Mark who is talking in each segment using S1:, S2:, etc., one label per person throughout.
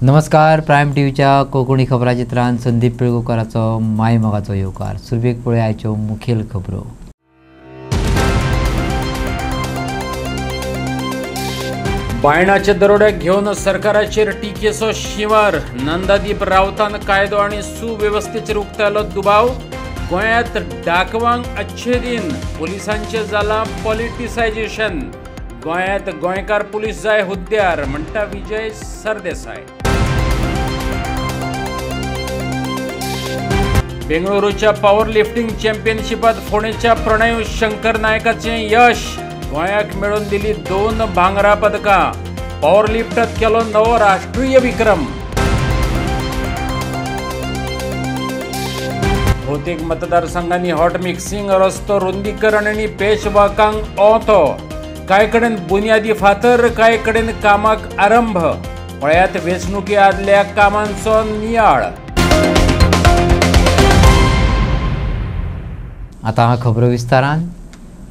S1: नमस्कार. प्रायम टीव्हीच्या कोकणी खबराचित्रांत संदीप पिळगोकराचो माय मोगाचो येवकार. सुरवेक पळय आयच्यो मुखेल खबरो.
S2: बायणाचे दरोड्याक घेवन सरकाराचेर टिकेचो शिंवार. नंदादीप रावतान कायदो आनी सुवेवस्थेचेर उक्तायलो दुबाव. गोंयांत डाकवांक अच्छे दिन. पुलिसांचें जालां पॉलिटिसायजेशन. गोंयांत गोंयकार पुलीस जाय हुद्द्यार म्हणटा विजय सरदेसाय. बेंगळुरूच्या पॉवर लिफ्टिंग चॅम्पियनशिपात फोंडेच्या प्रणय शंकर नायकाचें यश. गोंयाक मेळून दिली 2 भांगरा पदकां. पॉवर लिफ्टात केलो नवो राष्ट्रीय विक्रम. भौतीक मतदारसंघांनी हॉट मिक्सिंग रस्तो रुंदीकरण आनी पेशवाकांक ओतो. कांय कडेन बुन्यादी फातर, कांय कडेन कामाक आरंभ. पळयात वेंचणुके आदल्या कामांचो नियाळ.
S1: आतां खबरो विस्तारान.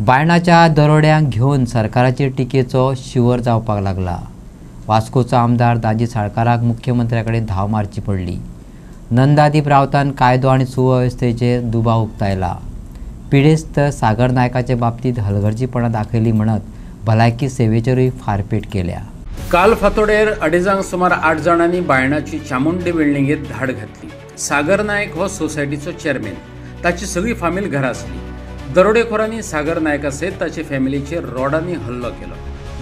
S1: बायणाच्या दरोड्यांक घेवन सरकाराचेर टिकेचो शिवर जावपाक लागला. वास्कोचो आमदार दाजी साळकाराक मुख्यमंत्र्या कडेन धांव मारची पडली. नंदादीप रावतान कायदो आनी सुवेवस्थेचेर दुबाव उक्तायला. पिडेस्त सागर नायकाचे बाबतींत हलगर्जीपणां दाखयली म्हणत भलायकी सेवेचेरूय फारपेट केल्या.
S2: काल फांतोडेर 2:30 सुमार 8 जाणांनी बायणाची चामुंडी बिल्डिंगेत धाड घातली. सागर नायक हो सोसायटीचो चेअरमॅन. ताची सगळी फामील घरां आसली. दरोडेखोरांनी सागर नायका सयत ताचे फॅमिलीचेर रॉडांनी हल्लो केलो.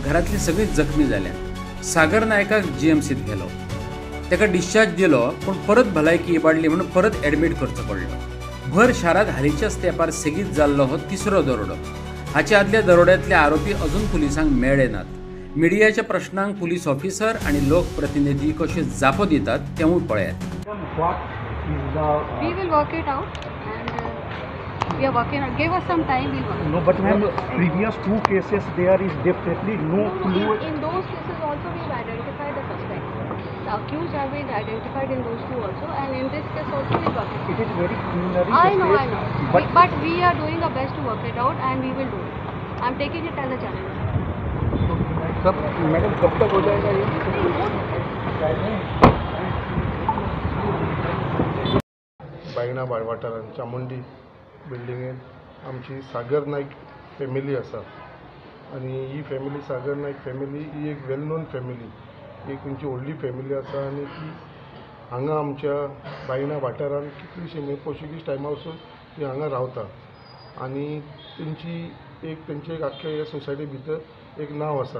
S2: घरांतली सगळीं जखमी जाल्यात. सागर नायकाक जीएमसीत गेलो. ताका डिस्चार्ज दिलो, पूण परत भलायकी इबाडली म्हणून परत एडमीट करचो पडलो. भर शारांत हालींच्याच तेंपार सेगीत जाल्लो हो 3रो दरोडो. हाचे आदल्या दरोड्यांतले आरोपी अजून पुलिसांक मेळ्ळे नात. मिडियाच्या प्रश्नांक पुलीस ऑफिसर आनी लोकप्रतिनिधी कशे जापो दितात तेंवूय पळयात.
S3: We will work it out and we are working out. Give us some time, we'll work.
S4: No, but ma'am, previous 2 cases there is definitely no clue.
S3: In those cases also we've identified the suspect. The accused have been identified in those 2 also, and in this case also we'll work it out.
S4: It is very preliminary.
S3: I know. But we are doing our best to work it out and we will do it. I'm taking it as a challenge.
S4: Sir, madam, कब तक हो जाएगा ये?
S5: बायणा वाठारांत चामुंडी बिल्डिंगेंत आमची सागर नायक family आसा. आनी ही family सागर नायक family ही एक वेल नोन फॅमिली. एक खंयची व्हडली फॅमिली आसा आनी ती हांगा आमच्या बायणा वाठारांत कितलीशी म्हणजे पोर्चुगीज टायमा वचून ती हांगा रावता. आनी तेंचे एक आख्या ह्या सोसायटी भितर एक नांव आसा,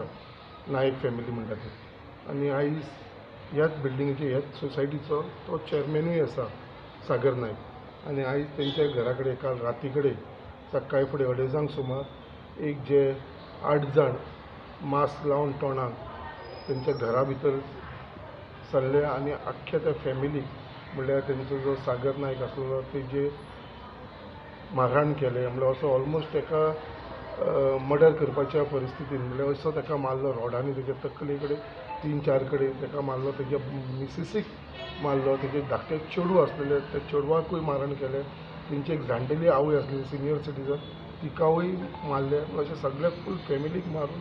S5: नायक फॅमिली म्हणटा ते. आनी आयज ह्याच बिल्डिंगेचे ह्याच सोसायटीचो तो चेअरमॅनूय आसा सागर नायक. आनी आयज तेंच्या घरा कडेन काल राती कडेन सकाळी फुडें 2:30 सुमार एक जे 8 जाण मास्क लावन तोंडाक तेंच्या घरा भितर सरले आनी आख्या त्या फॅमिलीक म्हणल्यार तेंचो जो सागर नायक आसलो तेजे मारहाण केलें. म्हणल्यार असो ऑलमोस्ट ताका मर्डर करपाच्या परिस्थितीन म्हणल्यार असो ताका मारलो. रॉडांनी तेच्या तकले कडेन 3-4 कडेन ताका मारलो. तेच्या मिसेसीक मारलो. तेजे धाकटे चेडूं आसलेले त्या चेडवाकूय मारण केलें. तेंची एक जाणटेली आवय आसली सिनियर सिटीजन, तिकावूय मारले. अशें सगळे फूल फॅमिलीक मारून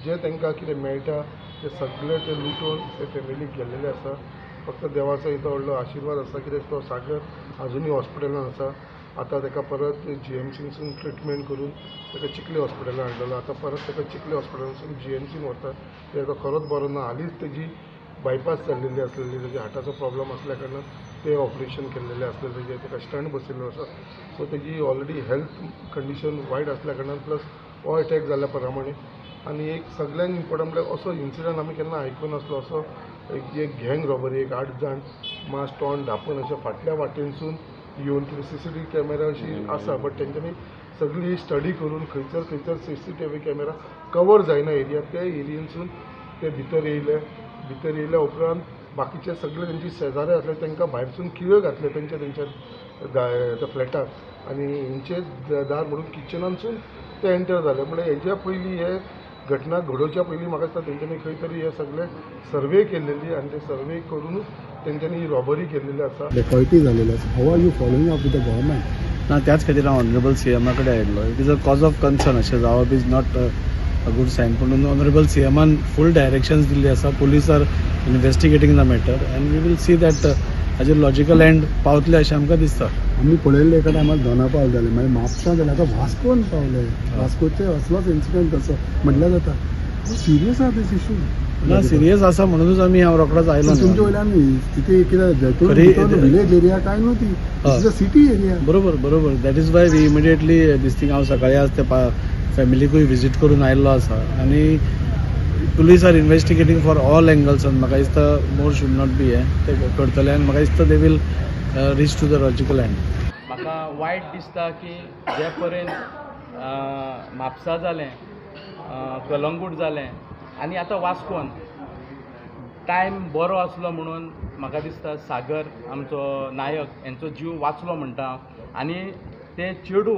S5: जे तांकां कितें मेळटा ते सगळे ते लुटोवन ते फॅमिलीक गेल्लेले आसा. फक्त देवाचो इतो व्हडलो आशिर्वाद आसा कित्याक तो सागर अजुनूय हॉस्पिटलान आसा. आतां ताका परत जीएमसीसून ट्रिटमेंट करून ताका चिखले हॉस्पिटलान हाडलेलो. आतां परत ताका चिखले हॉस्पिटलानसून जीएमसीन व्हरता. ताका खरोच बरो ना. हालींच तेजी बायपास जाल्लेली आसलेली. तेजे हार्टाचो प्रॉब्लम आसल्या कारणान ते ऑपरेशन केल्लेले आसलें. तेजे ताका स्टंट बसयल्लो आसा. सो तेजी ऑलरेडी हेल्थ कंडिशन वायट आसल्या कारणान प्लस हो अटॅक जाल्ल्या प्रमाणे. आनी एक सगळ्यांत इम्पॉर्टंट म्हणल्यार असो इन्सिडंट आमी केन्ना आयकून नासलो. असो एक गँग रॉबरी, एक 8 जाण मास्क तोंड धांपून अशें फाटल्या वाटेनसून येवन कितें CCTV कॅमेरा अशी आसा. बट तेंच्यांनी सगळी स्टडी करून खंयसर CCTV कॅमेरा कवर जायना एरिया, त्या एरियेनसून ते भितर येयल्या उपरांत बाकीचे सगळे तेंची शेजारी आसले तांकां भायरसून किळ्यो घातले तेंच्या फ्लॅटाक. आनी हेंचे दार म्हणून किचनानसून ते एंटर जाले. म्हणल्यार हेज्या पयलीं हे घटना घडोवच्या पयलीं म्हाका दिसता तेंच्यांनी खंय तरी हे सगळे सर्वे केल्लेली आनी ते सर्वे करूनच तेंच्यांनी ही रॉबरी केल्लेली आसा.
S6: डेकॉयटी झालेली आसा. How are you following up with the government? ना त्याच खातीर हांव ऑनरेबल CM कडेन आयिल्लो. It is a cause of concern अशें जावप इज नॉट
S7: गुड सायन. पूण ऑनरेबल CMान फूल डायरेक्शन्स दिल्ली आसा. Police are investigating the matter and we will see that हाजेर लॉजिकल एंड पावतले अशें आमकां दिसता.
S6: आम्ही पळयल्ले एका टायमार दोना पावले मागीर म्हापसा जाले आतां वास्कोन पावले. वास्कोचे असलोच इन्सिडंट कसो म्हटल्यार जाता. सिरियस आहा दिस इशू.
S7: ना सिरियस आसा म्हणूनच आमी हांव रोखडोच आयलो.
S6: तुमच्या वयल्यान तिथे कितें विलेज एरिया काय न्हू ती सिटी एरिया.
S7: बरोबर बरोबर. That is why we immediately this thing हांव सकाळी आज ते फॅमिलीकूय विजीट करून आयिल्लो आसा आनी police are investigating for all angles आनी म्हाका दिसता मोर शूड नॉट बी ते करतले आनी म्हाका दिसता they will reach to the logical end.
S8: म्हाका वायट दिसता की जे पर्यंत म्हापसा जालें, कलंगूट जालें आनी आतां वास्कोन टायम बरो आसलो म्हणून म्हाका दिसता सागर आमचो नायक हेंचो जीव वाचलो म्हणटा. आनी ते चेडू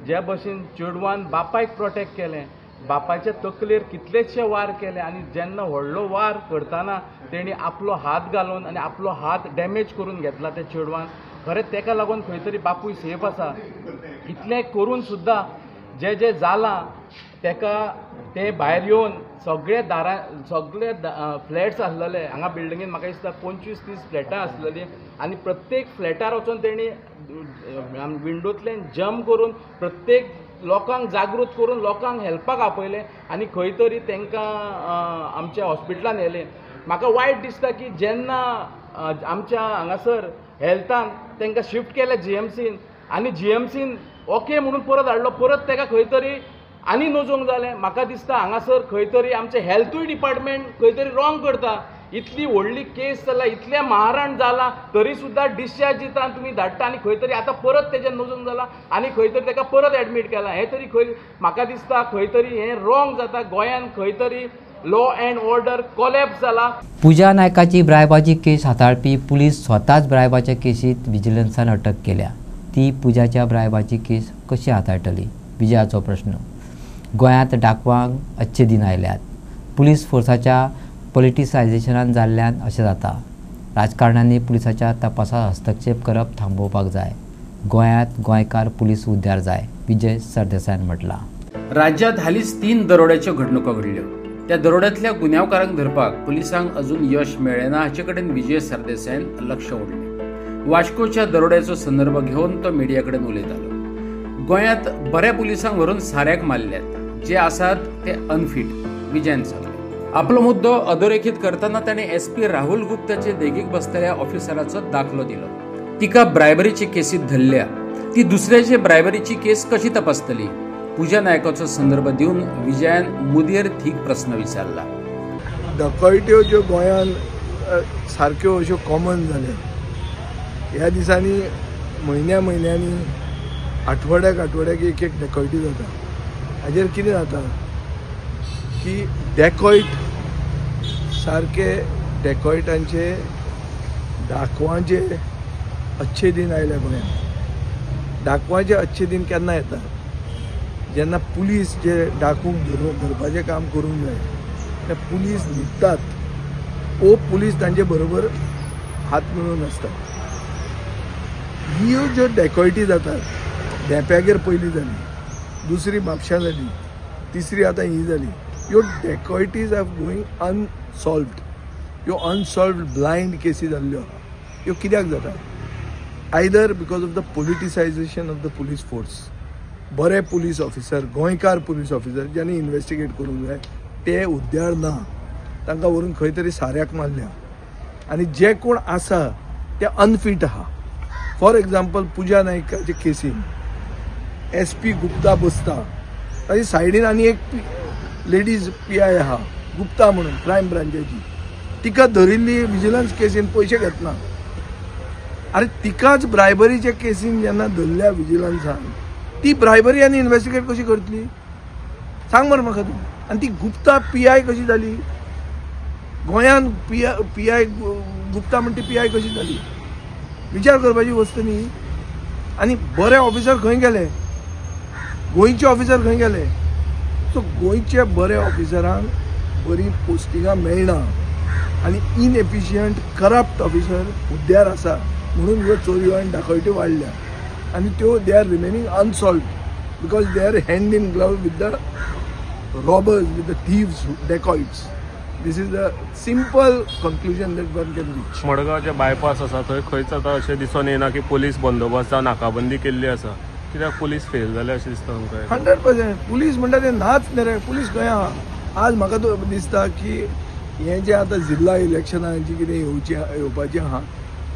S8: जे भशेन चेडवान बापायक प्रोटेक्ट केलें, बापायच्या तकलेर कितलेशे वार केले आनी जेन्ना व्हडलो वार करतना तेणी आपलो हात घालून आनी आपलो हात डॅमेज करून घेतला त्या चेडवान. खरें तेका लागून खंय तरी बापूय सेफ आसा. इतलें करून सुद्दां जे जे जालां तेका ते भायर येवन सगळे सगळे फ्लॅट्स आसलेले हांगा बिल्डिंगेन म्हाका दिसता 25-30 फ्लॅटां आसलेलीं आनी प्रत्येक फ्लॅटार वचून तेणी विंडोतल्यान जम्प करून प्रत्येक लोकांक जागृत करून लोकांक हेल्पाक आपयले आनी खंय तरी तांकां आमच्या हॉस्पिटलान व्हेले. म्हाका वायट दिसता की जेन्ना आमच्या हांगासर हेल्थान तांकां शिफ्ट केले GMCन आनी GMCन ओके म्हणून परत हाडलो, परत ताका खंय तरी आनी नजोवंक जालें. म्हाका दिसता हांगासर खंय तरी आमचें हेल्थूय डिपार्टमेंट खंय तरी रॉंग करता. इतली व्हडली केस जाला, इतलें महाराण जाला तरी सुद्दां डिस्चार्ज दिता आनी तुमी धाडटा आनी खंय तरी आतां परत तेजें नजोवंक जाला आनी खंय तरी ताका परत एडमीट केलां. हें तरी खंय म्हाका दिसता खंय तरी हें रॉंग जाता. गोंयान खंय तरी लॉ अँड ऑर्डर कोलॅप्स जाला.
S1: पुजा नायकाची ब्रायबाची केस हाताळपी पुलीस स्वताच ब्रायबाच्या केसीत विजिलन्सान अटक केल्या. ती पुजाच्या ब्रायबाची केस कशी हाताळटली विजयाचो प्रश्न. गोंयांत डाकवांक अच्छे दिन आयल्यात. पुलीस फोर्साच्या पॉलिटिसायझेशनान जाल्ल्यान अशें जाता. राजकारण्यांनी पुलिसाच्या तपासात हस्तक्षेप करप थांबोवपाक जाय. गोंयांत गोंयकार पुलीस उद्धार जाय. विजय सरदेसायान म्हटलां.
S2: राज्यात हालींच 3 दरोड्याच्यो घडणुका घडल्यो. त्या दरोड्यांतल्या गुन्यांवकारांक धरपाक पुलिसांक अजून यश मेळ्ळें ना हाचे कडेन विजय सरदेसायान लक्ष ओडलें. वाश्कोच्या दरोड्याचो संदर्भ घेवन तो मिडिया कडेन उलयतालो. गोंयांत बऱ्या पुलिसांक व्हरून साऱ्याक मारल्यात. जे आसात ते अनफीट विजयान सांगलें. आपलो मुद्दो अधोरेखित करतना ताणें SP राहुल गुप्ताचे देगीक बसतल्या ऑफिसराचो दाखलो दिलो. तिका ब्रायबरीचे केसीत धरल्या. ती दुसऱ्याचे ब्रायबरीची केस कशी तपासतली? पुजा नायकाचो संदर्भ दिवन विजयान मुदेर थीक प्रस्न विचारला.
S9: डकयत्यो ज्यो गोंयान सारक्यो अश्यो कॉमन जाल्या. ह्या दिसांनी म्हयन्यांनी आठवड्याक एक डकयटी जाता. हाजेर कितें जाता की डॅकॉयट सारके डॅकॉयटांचे डाकवांचे अच्छे दिन आयले गोंयांत. डाकवांचे अच्छे दिन केन्ना येता? जेन्ना पुलीस जे डाकूंक धरपाचें काम करूंक जाय ते पुलीस न्हिदतात ओ पुलीस तांचे बरोबर हात मिळून आसतात. ह्यो ज्यो डॅकॉयटी जातात देंप्यागेर पयलीं जाली, दुसरी म्हापशां जाली, तिसरी आतां ही जाली. ह्यो डॅकॉयटीज आर गोईंग अनसॉल्वड. ह्यो अनसॉल्वड ब्लायंड केसी जाल्ल्यो आहा. ह्यो कित्याक जाता? Either because of the politicisation of the police force. बरे पुलीस ऑफिसर, गोंयकार पुलीस ऑफिसर ज्यांनी इन्वेस्टिगेट करूंक जाय ते उद्धार ना. तांकां व्हरून खंय तरी साऱ्याक मारल्या आनी जे कोण आसा ते अनफीट आहा. फॉर एग्जाम्पल पुजा नायकाचे केसीन SP गुप्ता बसता. ताजी सायडीन आनी एक लेडीज PI आहा गुप्ता म्हणून क्रायम ब्रांचाची. तिका धरिल्ली विजिलन्स केसीन पयशे घेतना. अरे तिकाच ब्रायबरीच्या केसीन जेन्ना धरल्या विजिलन्सान ती ब्रायबरी आनी इन्वेस्टिगेट कशी करतली? सांग मरे म्हाका तूं. आनी ती गुप्ता PI कशी जाली? गोंयान PI गुप्ता म्हणटा ती PI कशी जाली? विचार करपाची वस्त न्ही. आनी बरे ऑफिसर खंय गेले? गोंयचे ऑफिसर खंय गेले? सो गोंयचे बरे ऑफिसरांक बरी पोस्टिंगां मेळना आनी इनएफिशियंट करप्ट ऑफिसर उद्धार आसा म्हणून ह्यो चोरयो आनी डाकयत्यो वाडल्या आनी त्यो they are remaining unsolved because they are hand in glove with the robbers, with the thieves, dacoits. This is the simple conclusion that one can reach.
S10: मडगांवचे बायपास आसा थंय खंयच आतां अशें दिसून येना की पुलीस बंदोबस्त जावं नाकाबंदी केल्ली आसा. कित्याक पुलीस फेल जाले अशें दिसता तुमकां?
S9: 100% पुलीस म्हणटा ते नाच न्ही रे, पुलीस खंय आहा? आज म्हाका तो दिसता की हे जे आतां जिल्ला इलेक्शनाची कितें येवपाचें आहा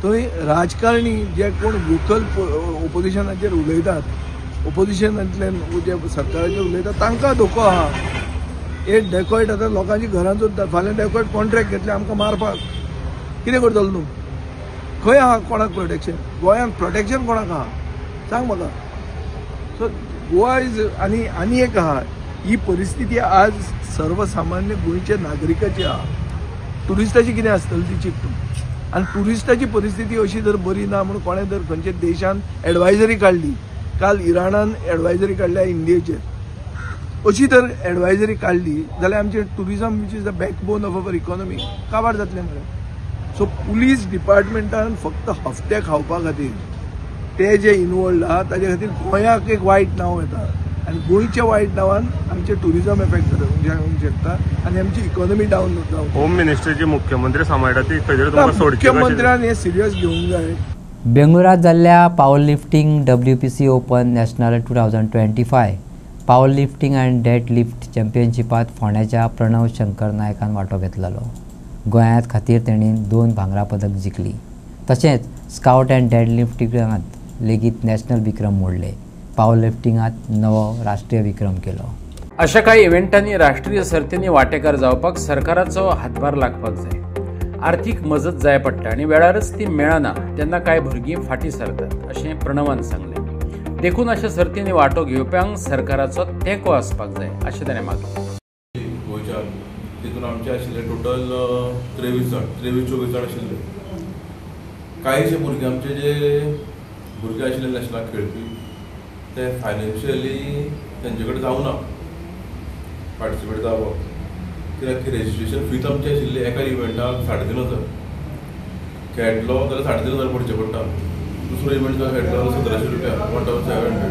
S9: थंय राजकारणी जे कोण वोकल ओपोजिशनाचेर उलयतात, ओपोजिशनांतल्यान जे सरकाराचेर उलयतात तांकां धोको आहा. एक डेकॉयट आतां लोकांची घरां चोरतात, फाल्यां डेकॉयट कॉन्ट्रॅक्ट घेतले आमकां मारपाक, कितें करतलो न्हू? खंय आहा कोणाक प्रोटेक्शन? गोंयांत प्रोटेक्शन कोणाक आहा सांग म्हाका. सो गोवा इज आनी एक आहा, ही परिस्थिती आज सर्वसामान्य गोंयच्या नागरिकाची आहा. टुरिस्टाची कितें आसतली ती चिंत. आनी टुरिस्टाची परिस्थिती अशी जर बरी ना म्हणून कोणें जर खंयच्या देशान एडवायजरी काडली, काल इराणान एडवायजरी काडल्या इंडियेचेर, अशी जर एडवायजरी काडली जाल्यार आमचें tourism which is the backbone of our economy काबार जातलें मरे. सो पुलीस डिपार्टमेंटान फक्त हफ्ते खावपा खातीर ते जे इनवॉल्ड आहा ताजे खातीर गोंयाक एक वायट नांव येता आनी गोंयच्या वायट नांवान आमचें टुरिजम इफेक्ट जावंक शकता आनी आमची इकॉनॉमी डावन जावंक.
S10: होम मिनिस्ट्रीचे मुख्यमंत्री सांबाळटा ती खंय तरी तुमकां सोडची.
S9: मुख्यमंत्र्यान हे सिरियस घेवंक जाय.
S1: बेंगळुरात जाल्ल्या power lifting WPC open national 2025 power lifting and dead lift चॅम्पियनशिपात फोंड्याच्या प्रणव शंकर नायकान वांटो घेतलेलो. गोंयांत खातीर तेणी 2 भांगरा पदक जिखली. तशेंच स्काउट अँड डेड लिफ्टिंगांत लेगीत नॅशनल विक्रम मोडले. पावर लिफ्टिंगांत नवो राष्ट्रीय विक्रम केलो.
S2: अशा काही इव्हेंटांनी राष्ट्रीय सर्तींनी वांटेकार जावपाक सरकाराचो हातभार लागपाक जाय. आर्थीक मजत जाय पडटा आनी वेळारच ती मेळना तेन्ना कांय भुरगीं फाटीं सरतात अशें प्रणवान सांगलें. देखून अशा सर्तींनी वांटो घेवप्यांक सरकाराचो तेंको आसपाक जाय अशें ताणें मागलें.
S11: गोंयच्या तितून आमचे आशिल्ले टोटल 23-24 जाण आशिल्ले. कांयशे भुरगे आमचे जे भुरगे आशिल्ले नॅशनलाक खेळपी ते फायनान्शियली तेंचे कडेन जावना पार्टिसिपेट जावप. कित्याक की रेजिस्ट्रेशन फीज आमची आशिल्ली एका इव्हेंटाक 3,500 खेळटलो जाल्यार 3,500 भरचे पडटा. दुसरो इव्हेंट जो खेळटलो जाल्यार 1,700 रुपया 1,700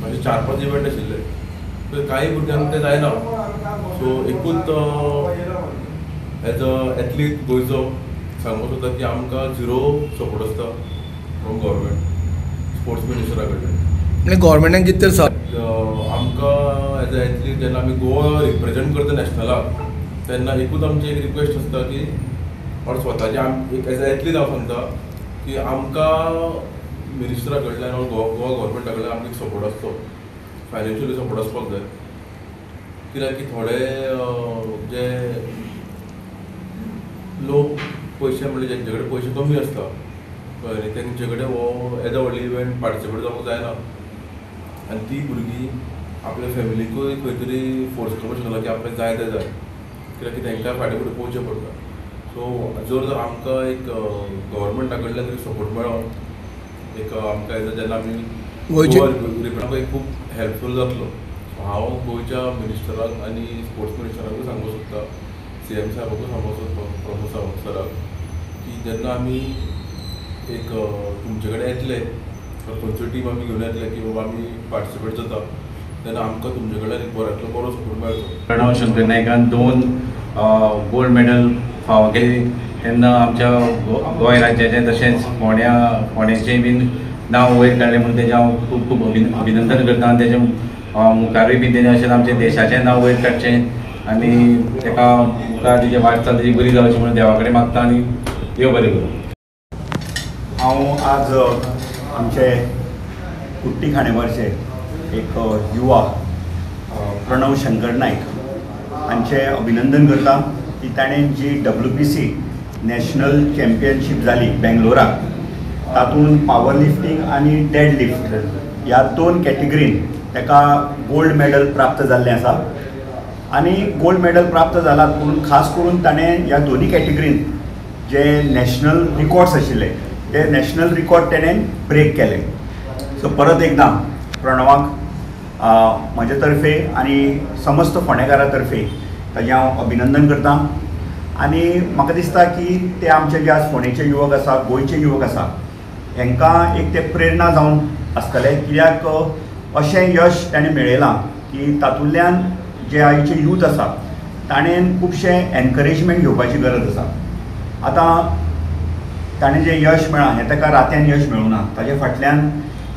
S11: अशे 4-5 इव्हेंट आशिल्ले. सो कांय भुरग्यांक ते जायना. सो एकूच एज अ एथलीट गोंयचो सांगूंक सोदता की आमकां 0 सपोर्ट आसता फ्रॉम गव्हर्मेंट स्पोर्ट्स मिनिस्टरा कडल्यान.
S9: आनी गव्हर्मेंटान कितें तर
S11: आमकां एज अ एथलीट जेन्ना आमी गोवा रिप्रेझेंट करता नॅशनलाक तेन्ना एकूच आमची एक रिक्वेस्ट आसता की और स्वताचे एक एज अ एथलीट हांव सांगता की आमकां मिनिस्टरा कडल्यान गोवा गव्हर्मेंटा कडल्यान आमकां सपोर्ट आसतो. फायनान्शियली सपोर्ट आसपाक जाय. कित्याक की थोडे जे लोक पयशे म्हणजे जेंचे कडेन पयशे कमी आसता कळ्ळें न्ही तेंचे कडेन हो एज अ व्हडली इव्हेंट पार्टिसिपेट जावपाक जायना. आनी ती भुरगीं आपल्या फॅमिलीकूय खंय तरी फोर्स करपाक शकना की आपल्याक जाय ते जाय. कित्याक की तांकां फाटीं फुडें पळोवचें पडटा. सो जर आमकां एक गव्हर्मेंटा कडल्यान तरी सपोर्ट मेळ्ळो एक आमकां जेन्ना आमी गोवा रिप्रेझेंट खूब हेल्पफूल जातलो. हांव गोंयच्या मिनिस्टराक आनी स्पोर्ट्स मिनिस्टराकूय सांगूंक सोदता CM साहेबाकूय सांगूंक सोदता प्रमोद सावंत सराक की जेन्ना आमी एक तुमचे कडेन येतले खंयच्यो टीम आमी घेवन येतले की बाबा आमी पार्टिसिपेट जाता तेन्ना आमकां तुमचे कडल्यान एक बरो सपोर्ट मेळचो.
S12: प्रणव शंकर नायकान 2 गोल्ड मेडल फावो केली तेन्ना आमच्या गोंय राज्याचें तशेंच फोंड्याचें बीन नांव वयर काडलें म्हणून तेजें हांव खूब खूब अभिनंदन करता. आनी तेजें मुखारूय बी तेजें अशेंच आमचें देशाचें नांव वयर काडचें आनी तेका मुखार तेजें वाटचाल तेजी बरी जावची म्हणून देवा कडेन मागता आनी देव बरें करूं.
S13: हांव आज आमचे कुट्टी खांडेपारचे एक युवा प्रणव शंकर नायक हांचें अभिनंदन करता की ताणें जी WPC नॅशनल चॅम्पियनशीप जाली बेंगलोराक तातूंत पावर लिफ्टिंग आनी डेड लिफ्ट ह्या 2 कॅटेगरीन ताका गोल्ड मेडल प्राप्त जाल्लें आसा. आनी गोल्ड मेडल प्राप्त जाला पूण खास करून ताणें ह्या दोनी कॅटेगरीन जे नॅशनल रिकॉर्ड्स आशिल्ले ते नॅशनल रिकॉर्ड ताणें ब्रेक केले. सो परत एकदां प्रणवाक म्हजे तर्फे आनी समस्त फोंडेकारा तर्फे ताजें हांव अभिनंदन करतां. आनी म्हाका दिसता की ते आमचे जे आज फोंडेचे युवक आसा गोंयचे युवक आसा हांकां एक ते प्रेरणा जावन आसतले. कित्याक अशें यश ताणें मेळयलां की तातूंतल्यान जे आयचे यूथ आसा ताणें खुबशे एनकरेजमेंट घेवपाची गरज आसा. आतां ताणें जें यश मेळ्ळां हें ताका रात्यान यश मेळूं ना. ताजे फाटल्यान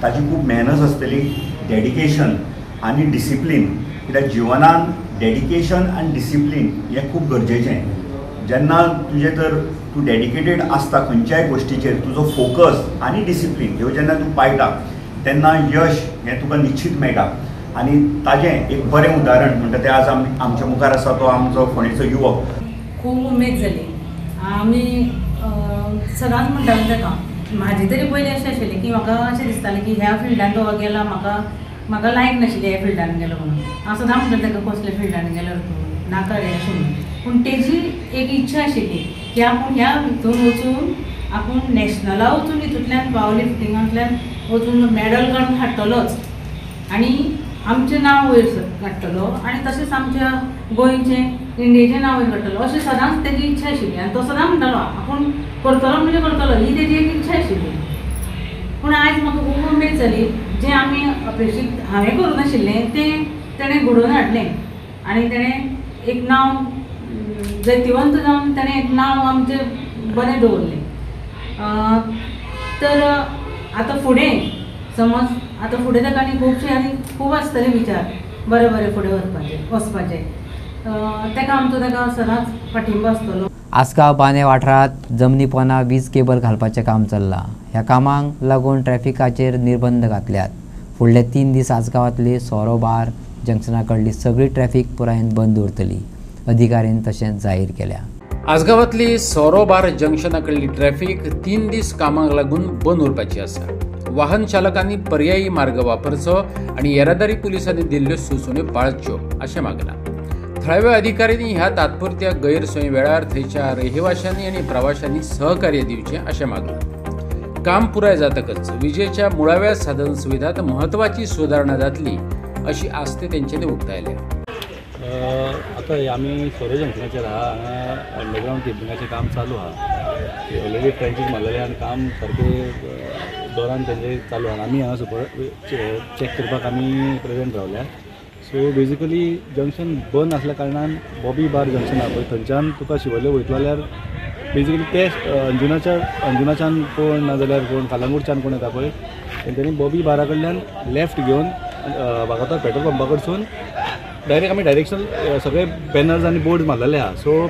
S13: ताजी खूब मेहनत आसतली, डेडिकेशन आनी डिसिप्लीन. कित्याक जिवनान डेडिकेशन आनी डिसिप्लीन हें खूब गरजेचें. जेन्ना तुजें तर तूं डेडिकेटेड आसता खंयच्याय गोश्टीचेर, तुजो फोकस आनी डिसिप्लीन ह्यो जेन्ना तूं पायता तेन्ना यश हें तुका निश्चित मेळटा. आनी ताजें एक बरें उदाहरण म्हणटा तें आज आमच्या मुखार आसा तो आमचो फोंडेचो युवक.
S14: खूब उमेद जाली. आमी सदांच म्हणटाले ताका, म्हाजी तरी पयलीं अशें आशिल्लें की म्हाका अशें दिसतालें की ह्या फिल्डान तो गेला, म्हाका लायक नाशिल्लें ह्या फिल्डान गेलो म्हणून. हांव सदां म्हणटालें ताका कसल्या फिल्डान गेलो तूं, नाका रे अशें म्हणून. पूण तेजी एक इच्छा आशिल्ली की आपूण ह्या हितून वचून आपूण नॅशनला वचून हितूंतल्यान पावर लिफ्टिंगांतल्यान वचून मॅडल काडून हाडटलोच आनी आमचें नांव वयर काडटलो आनी तशेंच आमच्या गोंयचें इंडियेचें नांव वयर काडटलो अशें सदांच तेजी इच्छा आशिल्ली. आनी तो सदां म्हणटालो आपूण करतलो म्हणजे करतलो, ही तेजी एक इच्छा आशिल्ली. पूण आयज म्हाका खूब उमेद जाली, जें आमी अपेक्षीत हांवें करूं नाशिल्लें तें तेणें घडोवन हाडलें आनी तेणें एक नांव जैतिवंत जावन तेणें एक नांव आमचें बरें दवरलें. तर आतां फुडें समज आतां फुडें ताका आनी खुबशे आनी खूब आसतले विचार बरें फुडें वचपाचे. ताका आमचो ताका सदांच पाठिंबो आसतलो.
S1: आसगांव बांदे वाठारांत जमनी पोंदा वीज केबल घालपाचें काम चल्लां. ह्या कामाक लागून ट्रॅफिकाचेर निर्बंध घातल्यात. फुडले 3 दीस आसगांवांतली सोरो बार जंक्शना कडली सगळी ट्रॅफिक पुरायेन बंद उरतली. अधिकाऱ्यान तशें जाहीर केल्या.
S2: आसगांवांतली सोरो बार जंक्शना कडली ट्रॅफिक 3 दीस कामाक लागून बंद उरपाची आसा. वाहन चालकांनी पर्यायी मार्ग वापरचो आनी येरादारी पुलिसांनी दिल्ल्यो सुचोवण्यो पाळच्यो अशें मागलां. थळाव्या अधिकाऱ्यांनी ह्या तात्पुरत्या गैरसोयी वेळार थंयच्या रहिवाशांनी आनी प्रवाशांनी सहकार्य दिवचें अशें मागलां. काम पुराय जातकच विजेच्या मुळाव्या साधन सुविधांत म्हत्वाची सुदारणा जातली अशी आस्त तेंच्यांनी उक्तायल्या.
S15: आता आमी सोरो जंक्शनाचेर आहा, हांगा अंडरग्रावंड केबलिंगाचें काम चालू आहा. ऑलरेडी ट्रँचीस मारलेले आनी काम सारकें दौरान तेंचें चालू आहा. आमी हांगा चॅक करपाक आमी प्रेजेंट रावल्या. सो बेजिकली जंक्शन बंद आसल्या कारणान बॉबी बार जंक्शन आहा पळय थंयच्यान तुका शिवोले वयतलो जाल्यार बेजिकली ते अंजुनाच्यान कोण नाजाल्यार कोण कालांगूटच्यान कोण येता पळय तेंच्यांनी बॉबी बारा कडल्यान लेफ्ट घेवन वागातोर पेट्रोल पंपा कडसून डायरेक्ट आमी डायरेक्शनल सगळे बॅनर्स आनी बोर्ड्स मारलेले आहा. सो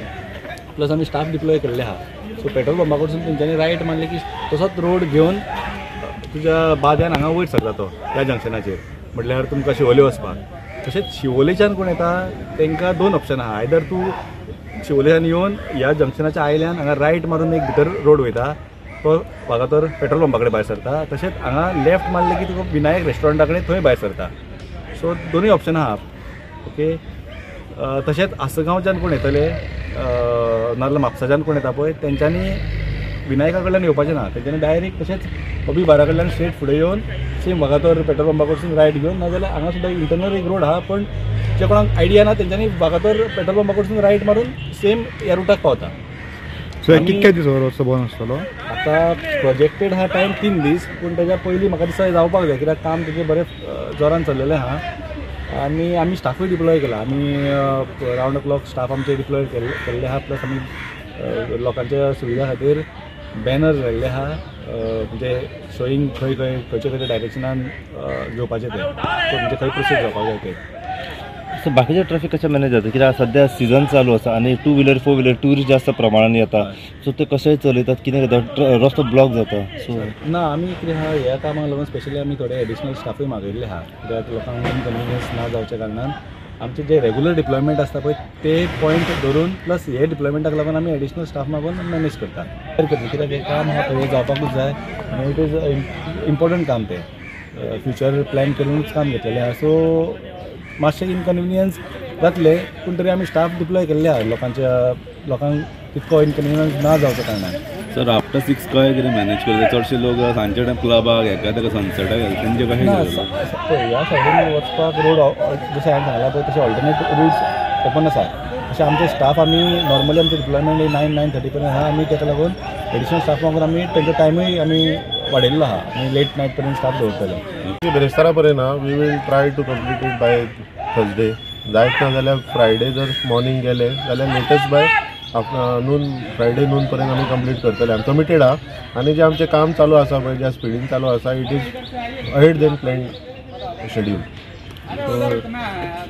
S15: प्लस आमी स्टाफ डिप्लॉय केल्ले आहा. सो पेट्रोल पंपा कडसून तेंच्यांनी रायट मारले की तसोच रोड घेवन तुज्या बाद्यान हांगा वयर सरता तो ह्या जंक्शनाचेर म्हटल्यार तुमकां शिवोले वचपाक. तशेंच शिवोलेच्यान कोण येता तांकां 2 ऑप्शन आहा. आयदर तूं शिवोलेच्यान येवन ह्या जंक्शनाच्या आयल्यान हांगा रायट मारून एक भितर रोड वयता तो वागातोर पेट्रोल पंपा कडेन भायर सरता. तशेंच हांगा लेफ्ट मारले की तुका विनायक रेस्टॉरंटा कडेन थंय भायर सरता. सो दोनूय ऑप्शन आहा. ओके. तशेंच आसगांवच्यान कोण येतले नाजाल्यार म्हापसाच्यान कोण येता पळय तेंच्यांनी विनायका कडल्यान येवपाचें ना. तेंच्यांनी डायरेक्ट तशेंच बॉबी बारा कडल्यान स्ट्रेट फुडें येवन सेम वागातोर पेट्रोल पंपा कडसून रायट घेवन नाजाल्यार हांगा सुद्दां इंटरनल एक रोड आहा पण जे कोणाक आयडिया ना तेंच्यांनी वागातोर पेट्रोल पंपा कडसून रायट मारून सेम ह्या रुटाक पावता.
S6: सो कितके दीस रस्तो बंद आसतलो?
S15: आतां प्रोजेक्टेड आहा टायम 3 दीस पूण तेज्या पयलीं म्हाका दिसता जावपाक जाय कित्याक काम तेजें बरें जोरान चल्लेलें आहा. आनी आमी स्टाफूय डिप्लॉय केला. आमी रावंड क्लॉक स्टाफ आमचे डिप्लॉय केल्ले आहा. प्लस आमी लोकांच्या सुविधा खातीर बॅनर्स लायिल्ले आहा म्हणजे शोईंग खंयच्या डायरेक्शनान घेवपाचें तें म्हणजे खंय प्रोसीड जावपाक जाय तें.
S16: सो बाकीचे ट्रॅफिक कशें मॅनेज जाता कित्याक सद्या सिजन चालू आसा आनी 2 व्हिलर 4 व्हिलर टुरिस्ट जास्त प्रमाणान येता. सो ते कशें चलयतात कितें करता रस्तो ब्लॉक जाता. सो
S15: ना आमी कितें आहा ह्या कामाक लागून स्पेशली आमी थोडे एडिशनल स्टाफूय मागयल्ले आहा कित्याक लोकांक इनकन्विनियन्स ना जावच्या कारणान आमचे जे रेगुलर डिप्लॉयमेंट आसता पळय ते पॉयंट धरून प्लस हे डिप्लॉयमेंटाक लागून आमी एडिशनल स्टाफ मागून मॅनेज करता. कित्याक हें काम आहा पळय जावपाकूच जाय आनी इट इज इम्पॉर्टंट काम तें फ्युचर प्लॅन करूनच काम घेतलेलें आहा. सो मातशें इनकन्विनियन्स जातले पूण तरी आमी स्टाफ डिप्लॉय केल्ले आहा लोकांक तितको इनकन्विनियन्स ना जावच्या कारणान.
S16: सर आफ्टर 6 कशें कितें मॅनेज करता? चडशे लोक सांजचे टायम क्लबाक हेका तेका सनसेटाक गेले तेंचे कशें
S15: पळय ह्या सायडीन वचपाक रोड जशें हांवें सांगलां पळय तशें ऑल्टरनेट रूट्स ओपन आसा. अशें आमचे स्टाफ आमी नॉर्मली आमचे डिप्लॉयमेंट 9-9:30 पर्यंत आहा. आमी ताका लागून एडिशनल स्टाफ मागून आमी तेंचो टायमूय आमी वाडयल्लो आहा आनी लेट नायट पर्यंत स्टाफ दवरतले.
S5: बेरेस्तारा पर्यंत we will try to complete it by Thursday जायत ना जाल्यार फ्रायडे जर मॉर्निंग गेले जाल्यार latest by noon Friday noon पर्यंत आमी कंप्लीट करतले. आमी कमिटेड आहा आनी जे आमचें काम चालू आसा पळय ज्या स्पिडीन चालू आसा it is ahead then plan schedule.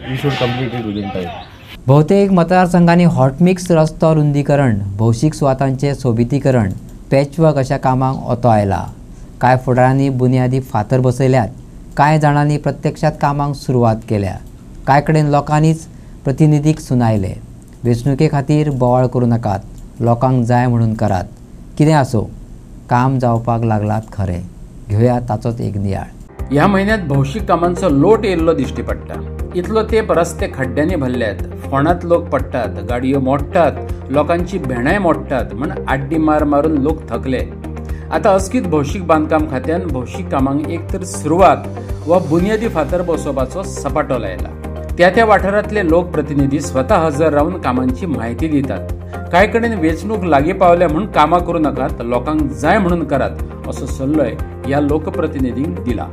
S5: We should complete it within time.
S1: बहुतेक मतदारसंघांनी हॉटमिक्स रस्तो रुंदीकरण, भौशीक सुवातांचे सोबितीकरण, पॅचवर्क अशा कामांक ओतो आयला. कांय फुडाऱ्यांनी बुनियादी फातर बसयल्यात, कांय जाणांनी प्रत्यक्षात कामांक सुरवात केल्या. कांय कडेन लोकांनीच प्रतिनिधीक सुनायले, वेंचणुके खातीर बोवाळ करूं नाकात, लोकांक जाय म्हणून करात. कितें आसो, काम जावपाक लागलात खरें. घेवया ताचोच एक नियाळ.
S2: ह्या महिन्यात भौशीक कामांचो लोट येयल्लो दिश्टी पडटा. इतलो तेंप रस्ते खड्ड्यांनी भरल्यात, फोंडात लोक पडटात, गाडयो मोडटात, लोकांची भेणाय मोडटात म्हण आड्डी मार मारून लोक थकले. आता अस्कीत भौशीक बांदकाम खात्यान भौशीक कामांक एक तर सुरवात वा बुनियादी फातर बसोवपाचो सपाटो लायला. त्या वाठारांतले लोकप्रतिनिधी स्वता हजर रावन कामांची म्हायती दितात. कांय कडेन वेंचणूक लागीं पावल्या म्हूण कामां करूं नाकात, लोकांक जाय म्हणून करात असो सल्लोय ह्या लोकप्रतिनिधींक दिला.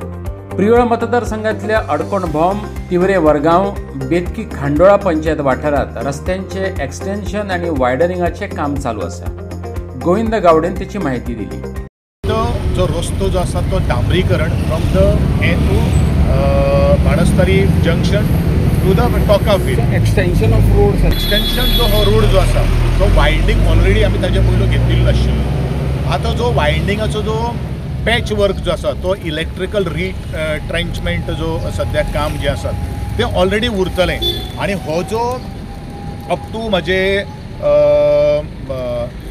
S2: प्रियोळ मतदारसंघातल्या अडकोणभोम, तिवरे वरगांव, बेतकी खांडोळा पंचायत वाठारात रस्त्यांचे एक्सटेन्शन आणि वायडनिंगाचे काम चालू आसा. गोविंद गावडेन त्याची माहिती दिली.
S17: जो रस्तो जो आसा तो डांबरीकरण from the end to Banastari junction to the Tonca field extension of road. Extension जो हो रोड जो आसा तो वायंडींग ऑलरेडी आमी ताचे पयलो घेतिल्लो आशिल्लो. आतां जो वायंडिंगाचो जो पॅच वर्क जो आसा तो इलेक्ट्रिकल रिट्रेंचमेंट जो सद्या काम जे आसा ते ऑलरेडी उरतलें. आनी हो जो अप टू म्हजे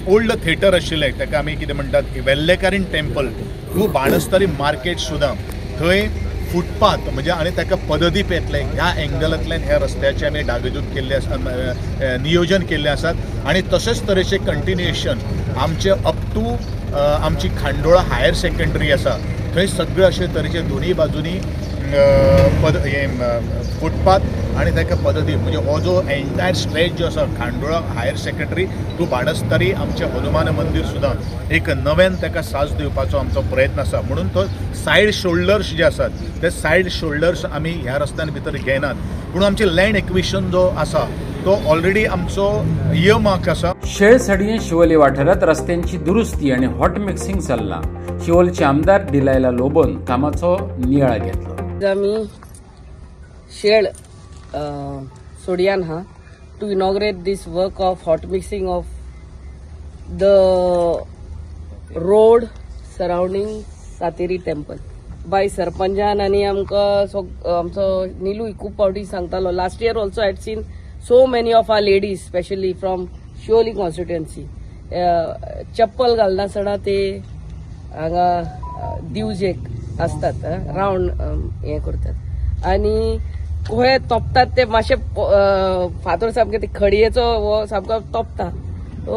S17: ओल्ड थिएटर आशिल्लें ताका आमी कितें म्हणटात वेल्लेकारीन टेम्पल टू बाणस्तारी मार्केट सुद्दां थंय फुटपाथ म्हणजे आनी ताका पददीप येतले ह्या एंगलांतल्यान ह्या रस्त्याचे आमी डागडूग केल्ले आसा, नियोजन केल्लें आसात. आनी तशेंच तरेचें कंटिन्युएशन आमचे अप टू आमची खांडोळा हायर सेकंडरी आसा थंय सगळे अशे तरेचे दोनूय बाजूनी फुटपाथ आनी ताका पददीप म्हणजे हो जो एंटायर स्ट्रेच जो आसा Khandola higher secondary to Banastari आमचें हनुमान मंदीर सुद्दां एक नव्यान ताका साज दिवपाचो आमचो प्रयत्न आसा. म्हणून तो सायड शोल्डर्स जे आसात ते सायड शोल्डर्स आमी ह्या रस्त्यान भितर घेनात. पूण आमचें लँड एक्विशन जो आसा तो ऑलरेडी आमचो इयरमार्क आसा.
S2: शेळसडये शिवोली वाठारात रस्त्यांची दुरुस्ती आणि हॉट मिक्सिंग चल्ला. शिवोलचे आमदार डिलायला लोबोन कामाचो नियाळ घेतलो.
S18: आमी शेळ सोडियान हा to inaugurate this work of hot mixing of the road surrounding Sateri temple by सरपंचान. आनी आमकां आमचो निलू खूब फावटी सांगतालो. Last year also had seen so many of our ladies especially from Shioli constituency चप्पल घालना सडा ते हांगा दिवजेक असतात राउंड हे करतात आनी कोहे तोपतात ते मातशे फातर सामके ते खडयेचो वो सामको तोपता. सो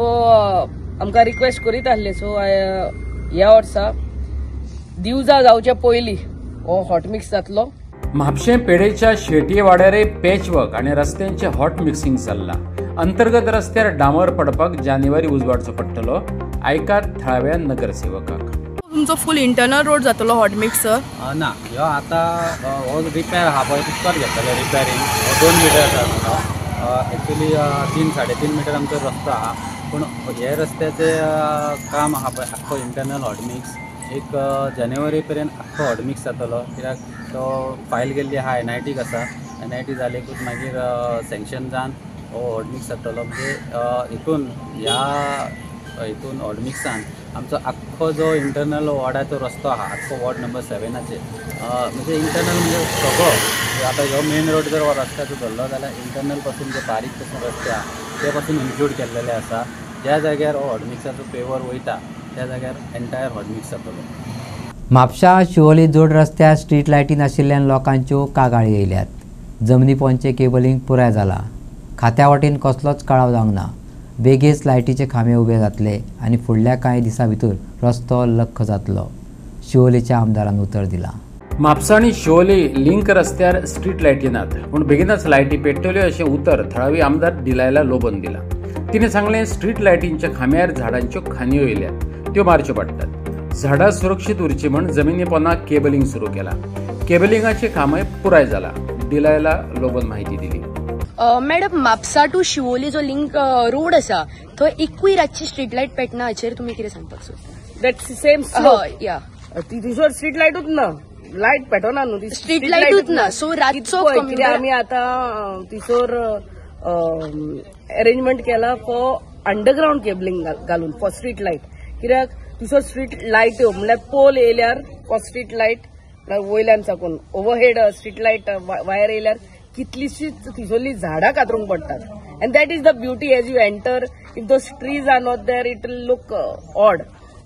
S18: आमकां रिक्वेस्ट करीत आसले. सो ह्या वर्सा दिवजा जावचे पयलीं हो हॉट मिक्स जातलो.
S2: म्हापशें पेडेच्या शेटये वाड्यारे पॅचवर्क आणि रस्त्यांचे हॉट मिक्सिंग चल्ला. अंतर्गत रस्त्यार डांबर पडपाक जानेवारी उजवाडचो पडटलो. आयकात थळाव्या नगरसेवकाक.
S19: तुमचो फूल इंटरनल रोड जातलो हॉट मिक्स
S15: ना ह्यो आतां हो रिपेर आहा पळय तुमकां घेतले रिपेरींग 2 मिटर आसा. एक्चुली 3-3.5 मिटर आमचो रस्तो आहा. पूण हे रस्त्याचे काम आहा पळय आख्खो इंटरनल हॉट मिक्स एक जानेवारी पर्यंत आख्खो हॉट मिक्स जातलो. कित्याक तो फायल केल्ली आहा NITक आसा. NIT जालेकूच मागीर सँक्शन जावन हो हॉट मिक्स जातलो. म्हणजे हितून हितून हॉट मिक्सान आमचो आख्खो जो इंटरनल वॉर्डाचो रस्तो आहा आख्खो वॉर्ड नंबर 7 म्हणजे इंटरनल म्हणजे सगळो आतां ह्यो मेन रोड जर हो रस्त्याचो धरलो जाल्यार इंटरनल पासून जे बारीक पासून रस्ते आहा ते पासून इन्क्लूड केल्लेले आसा. ज्या जाग्यार हो हॉट मिक्साचो पेवर वयता त्या जाग्यार एंटायर हॉट मिक्स जातलो.
S1: म्हापशा शिवोली जोड रस्त्यार स्ट्रीट लायटी नाशिल्ल्यान लोकांच्यो कागाळी येयल्यात. जमनी पोंचे केबलिंग पुराय जाला. खात्या वाटेन कसलोच कळाव जावंक ना. बेगीच लायटीचे खांबे उबे जातले आनी फुडल्या कांय दिसां भितर रस्तो लख्ख जातलो. शिवोलीच्या आमदारान उतर दिला.
S2: म्हापसा आनी शिवोली लिंक रस्त्यार स्ट्रीट लायटी नात पूण बेगीनच लायटी पेट्टल्यो अशें उतर थळावी आमदार डिलायला लोबोन दिला. तिने सांगलें स्ट्रीट लायटींच्या खांब्यार झाडांच्यो खांदयो येयल्यात त्यो मारच्यो पडटात. झाडां सुरक्षीत उरची म्हण जमिनी पोंदाक केबलिंग सुरू केला. केबलिंगाचें कामय पुराय जाला. डिलायला लोबोन माहिती दिली.
S20: मॅडम म्हापसा टू शिवोली जो लिंक रोड आसा थंय एकूय रातची स्ट्रीट लायट पेटना हाचेर तुमी कितें सांगपाक सोदता?
S18: दॅट सेम
S20: या
S18: तिथूर स्ट्रीट लायटूच ना, लायट पेटोना न्हू,
S20: स्ट्रीट लायटूच ना, सो रातचो
S18: आमी आतां तिसोर अरेंजमेंट केला फॉर अंडरग्राउंड केबलिंग घालून फॉर स्ट्रीट लायट. कित्याक तिसोर स्ट्रीट लायट म्हणल्यार पोल येयल्यार फॉर स्ट्रीट लायट वयल्यान साकून ओवरहेड स्ट्रीट लायट वायर येयल्यार कितलीशीच तिसोरली झाडां कातरूंक पडटात. And that is the beauty as you enter. If those trees are not there it will look odd.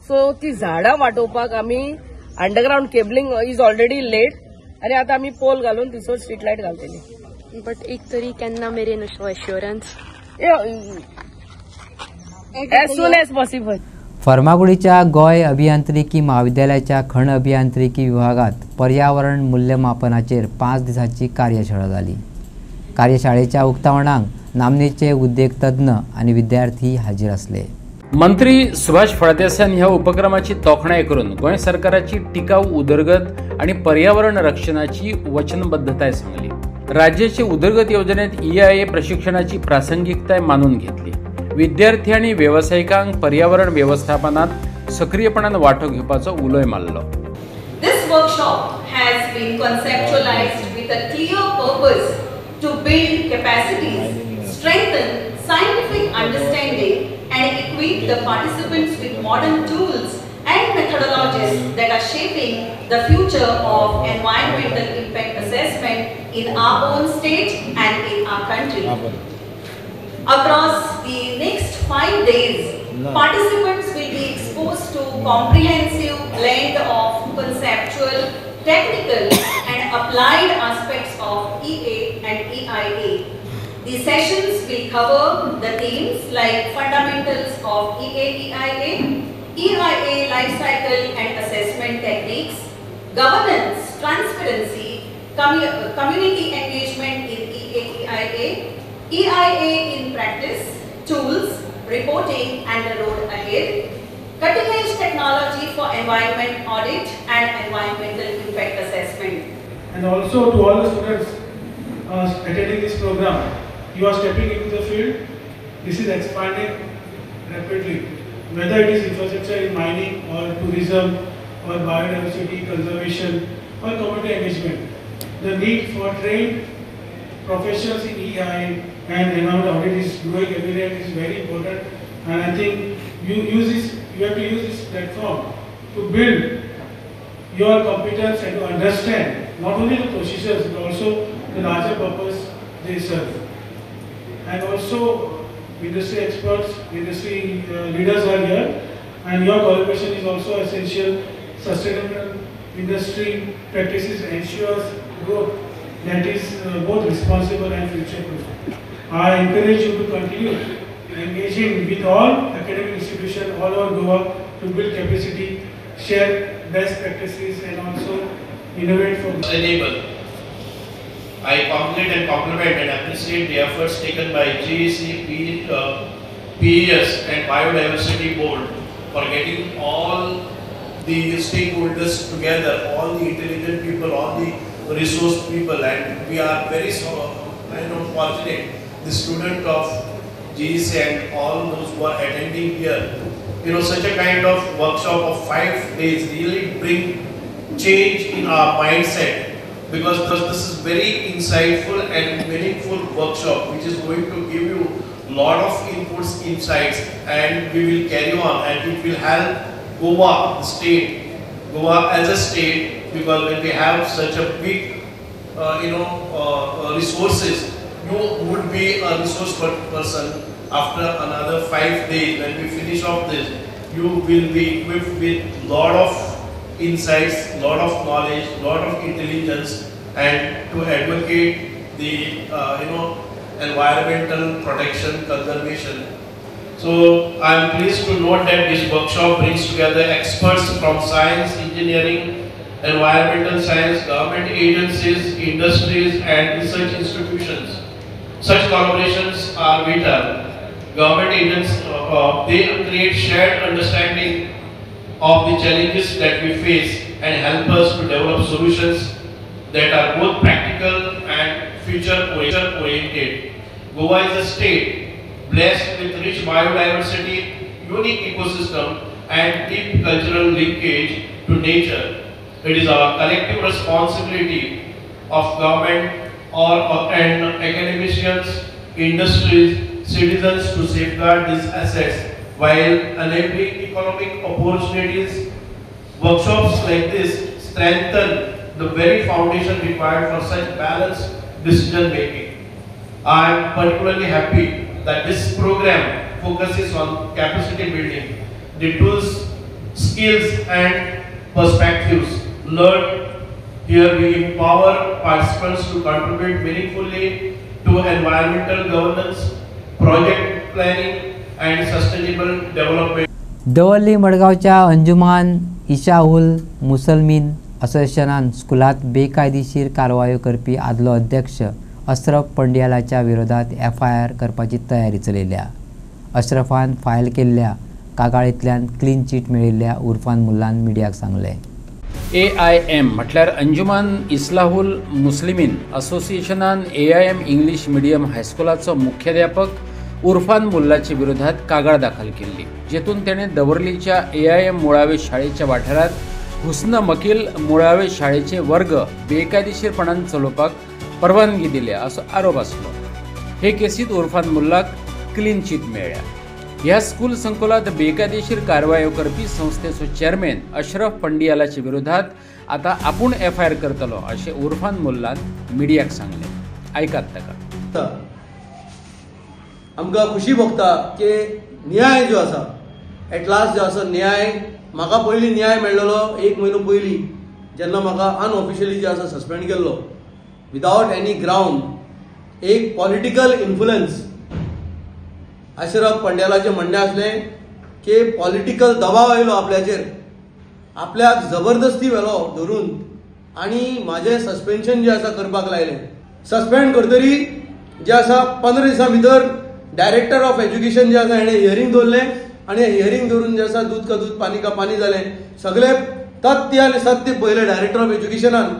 S18: So ती झाडां वाटोवपाक आमी underground cabling is already laid आनी आतां आमी पोल घालून तिसोर स्ट्रीट लायट घालतली.
S20: बट एक तरी केन्ना मेरेन अशो assurance?
S18: As soon as possible.
S1: फर्मागुडीच्या गोंय अभियांत्रिकी महाविद्यालयाच्या खण अभियांत्रिकी विभागात पर्यावरण मूल्यमापनाचेर 5 दिसांची कार्यशाळा जाली. कार्यशाळेच्या उक्तावणाक नामनेचे उद्देग तज्ञ आणि विद्यार्थी हाजीर असले.
S2: मंत्री सुभाष फळदेसाय ह्या उपक्रमाची तोखणाय करून गोंय सरकाराची टिकाऊ उदरगत आणि पर्यावरण रक्षणाची वचनबद्धताय सांगली. राज्याची उदरगत योजनेत EIA प्रशिक्षणाची प्रासंगिकताय मानून घेतली. विद्यार्थी आणि व्यावसायिकांक पर्यावरण व्यवस्थापनात सक्रियपणान वांटो घेवपाचो उलोय मारलो.
S21: This workshop has been conceptualized with a clear purpose to build capacities, strengthen scientific understanding and equip the participants with modern tools and methodologies that are shaping the future of environmental impact assessment in our own state and in our country. Across the next 5 days, participants will be exposed to comprehensive blend of conceptual, technical and applied aspects of EA and EIA. The sessions will cover the themes like fundamentals of EA-EIA, EIA life cycle and assessment techniques, governance, transparency, community engagement in EA-EIA, EIA in practice, tools, reporting and the road ahead, cutting edge technology for environment audit and environmental impact assessment.
S22: And also to all the students attending this program, you are stepping into the field. This is expanding rapidly. Whether it is infrastructure in mining or tourism or biodiversity conservation or community engagement, the need for trained professionals in EIA and environmental audit is growing every day. It is very important, and I think you have to use this platform to build your competence and to understand not only the procedures but also the larger purpose they serve. And also industry experts, industry leaders are here, and your collaboration is also essential. Sustainable industry practices ensures growth that is both responsible and future-proof. I encourage you to continue engaging with all academic institutions all over Goa to build capacity, share best practices and also innovate for
S23: enable. I congratulate and compliment and appreciate the efforts taken by GEC, PES and Biodiversity Board for getting all the stakeholders together, all the intelligent people, all the resource people, and we are very fortunate. The student of GEC and all those who are attending here, such a kind of workshop of 5 days really bring change in our mindset, because this is very insightful and meaningful workshop which is going to give you lot of inputs, insights, and we will carry on, and it will help Goa, the state, Goa as a state, because when we have such a big resources, you would be a resource person after another 5 days. When we finish off this, you will be equipped with lot of insights, lot of knowledge, lot of intelligence, and to advocate the environmental protection, conservation. So I am pleased to note that this workshop brings together experts from science, engineering, environmental science, government agencies, industries and research institutions. Such collaborations are vital. Government agencies, they create shared understanding of the challenges that we face and help us to develop solutions that are both practical and future oriented. Goa is a state blessed with rich biodiversity, unique ecosystem, and deep cultural linkage to nature. It is our collective responsibility of government and academicians, industries, citizens to safeguard these assets while enabling economic opportunities. Workshops like this strengthen the very foundation required for such balanced decision making. I am particularly happy that this program focuses on capacity building. The tools, skills and perspectives learned here will empower participants to contribute meaningfully to environmental governance, project planning and sustainable development.
S1: दवल्ली मडगावच्या अंजुमान इशाउल Muslimeen असोसिएशनान स्कुलात बेकायदेशीर कारवायो करपी आदलो अध्यक्ष अशरफ पंडियालाच्या विरोधात FIR करपाची तयारी चलयल्या. अशरफान file केल्ल्या कागाळींतल्यान clean chit मेळिल्ल्या उर्फान मुल्लान मिडियाक सांगले.
S2: AIM म्हटल्यार अंजुमान इस्लाहुल मुस्लिमीन असोसिएशनान AIM इंग्लिश मिडियम हायस्कुलाचो मुख्याध्यापक उर्फान मुल्लाचे विरोधात कागाळ दाखल केल्ली, जेतून तेणें दवर्लीच्या AIM मुळावे शाळेच्या वाठारात हुस्न मकील मुळावे शाळेचे वर्ग बेकायदेशीरपणान चलोवपाक परवानगी दिल्या असो आरोप आसलो. हे केसीत उर्फान मुल्लाक क्लीन चीट मेळ्ळ्या. ह्या स्कूल संकुलात बेकायदेशीर कारवायो करपी संस्थेचो चेअरमॅन अशरफ पंडियालाचे विरोधात आता आपूण FIR करतलो अशें उर्फान मुल्लान मिडियाक सांगले. ऐकात ताका.
S3: आमकां खुशी भोगता की न्याय जो आसा एट लास्ट जो आसा न्याय म्हाका पयलीं न्याय मेळ्ळलो 1 म्हयनो पयलीं जेन्ना म्हाका अनऑफिशियली जो आसा सस्पेंड केल्लो विदाउट एनी ग्राउंड. एक पॉलिटिकल इन्फ्लुएन्स अशरफ पंड्यालाचें म्हणणें आसलें की पॉलिटिकल दबाव आयलो आपल्याचेर, आपल्याक जबरदस्ती व्हेलो धरून आनी म्हाजें सस्पेन्शन जें आसा करपाक लायलें. सस्पेंड करतरी जें आसा 15 दिसां भितर डायरेक्टर ऑफ एज्युकेशन जें आसा हेणें हियरींग दवरलें आनी हियरींग धरून जें आसा दूध का दूध पानी का पानी जालें. सगळे तथ्य आनी सत्य पयलें डायरेक्टर ऑफ एज्युकेशनान